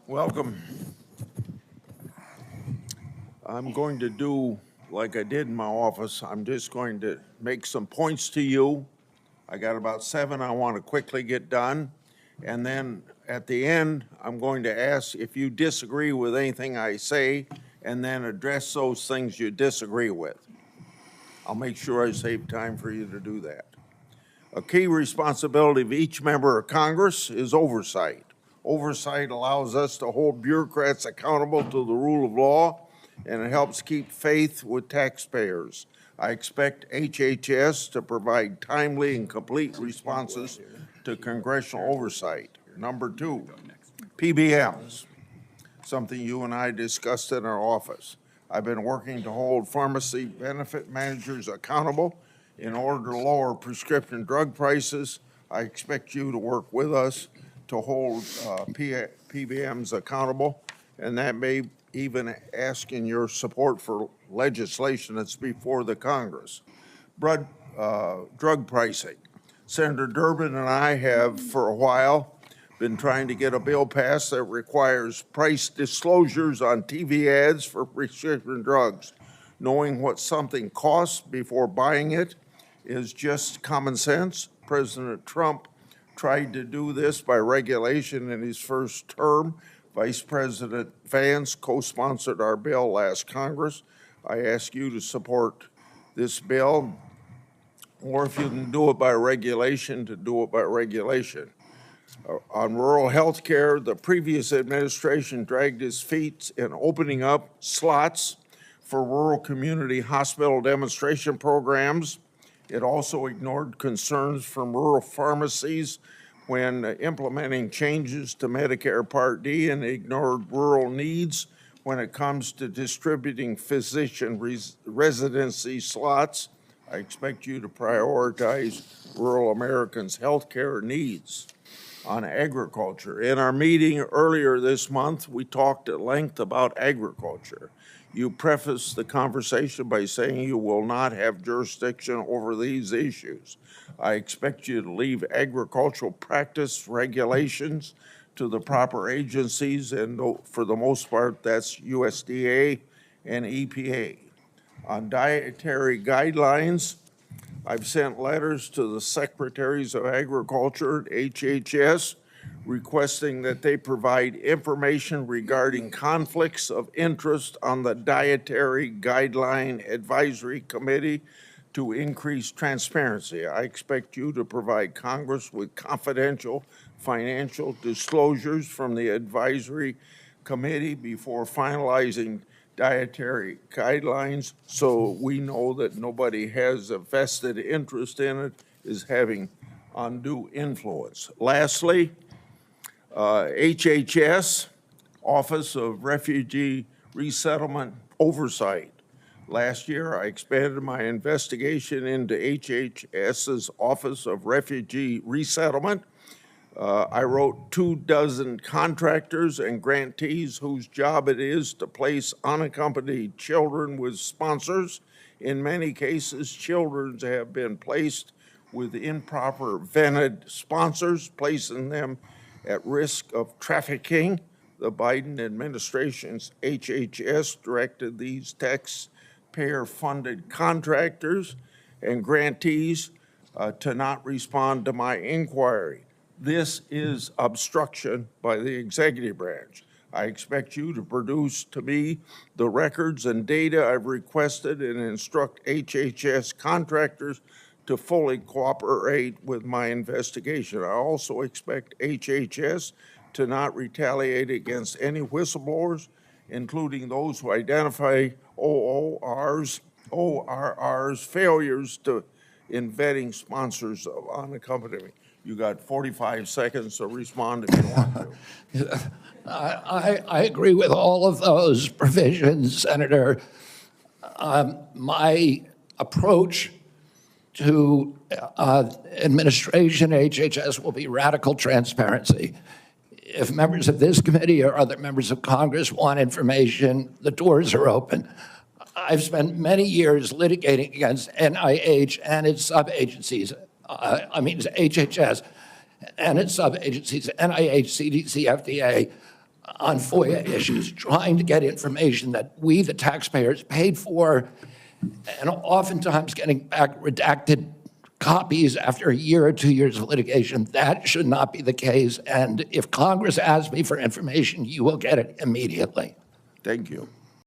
Welcome. I'm going to do like I did in my office. I'm just going to make some points to you. I got about 7 I want to quickly get done. And then at the end, I'm going to ask if you disagree with anything I say and then address those things you disagree with. I'll make sure I save time for you to do that. A key responsibility of each member of Congress is oversight. Oversight allows us to hold bureaucrats accountable to the rule of law, and it helps keep faith with taxpayers. I expect HHS to provide timely and complete responses to congressional oversight. Number 2, PBMs, something you and I discussed in our office. I've been working to hold pharmacy benefit managers accountable in order to lower prescription drug prices. I expect you to work with us to hold PBMs accountable, and that may even ask in your support for legislation that's before the Congress. Drug pricing. Senator Durbin and I have, for a while, been trying to get a bill passed that requires price disclosures on TV ads for prescription drugs. Knowing what something costs before buying it is just common sense. President Trump tried to do this by regulation in his first term. Vice President Vance co-sponsored our bill last Congress. I ask you to support this bill, or if you can do it by regulation, to do it by regulation. On rural health care, the previous administration dragged its feet in opening up slots for rural community hospital demonstration programs. It also ignored concerns from rural pharmacies when implementing changes to Medicare Part D, and ignored rural needs when it comes to distributing physician residency slots. I expect you to prioritize rural Americans' health care needs. On agriculture, in our meeting earlier this month, we talked at length about agriculture. You prefaced the conversation by saying you will not have jurisdiction over these issues. I expect you to leave agricultural practice regulations to the proper agencies, and for the most part, that's USDA and EPA. On dietary guidelines, I've sent letters to the Secretaries of Agriculture at HHS requesting that they provide information regarding conflicts of interest on the Dietary Guideline Advisory Committee to increase transparency. I expect you to provide Congress with confidential financial disclosures from the advisory committee before finalizing dietary guidelines, so we know that nobody has a vested interest in it, is having undue influence. Lastly, HHS, Office of Refugee Resettlement Oversight. Last year, I expanded my investigation into HHS's Office of Refugee Resettlement. I wrote 24 contractors and grantees whose job it is to place unaccompanied children with sponsors. In many cases, children have been placed with improper vetted sponsors, placing them at risk of trafficking. The Biden administration's HHS directed these taxpayer-funded contractors and grantees to not respond to my inquiry. This is obstruction by the executive branch. I expect you to produce to me the records and data I've requested and instruct HHS contractors to fully cooperate with my investigation. I also expect HHS to not retaliate against any whistleblowers, including those who identify ORR's failures in vetting sponsors of unaccompanied. You got 45 seconds to respond if you want to. I agree with all of those provisions, Senator. My approach to administration HHS will be radical transparency. If members of this committee or other members of Congress want information, the doors are open. I've spent many years litigating against NIH and its sub-agencies. HHS and its sub-agencies, NIH, CDC, FDA. on FOIA issues, trying to get information that we, the taxpayers, paid for, and oftentimes getting back redacted copies after a year or 2 years of litigation. That should not be the case. And if Congress asks me for information, you will get it immediately. Thank you.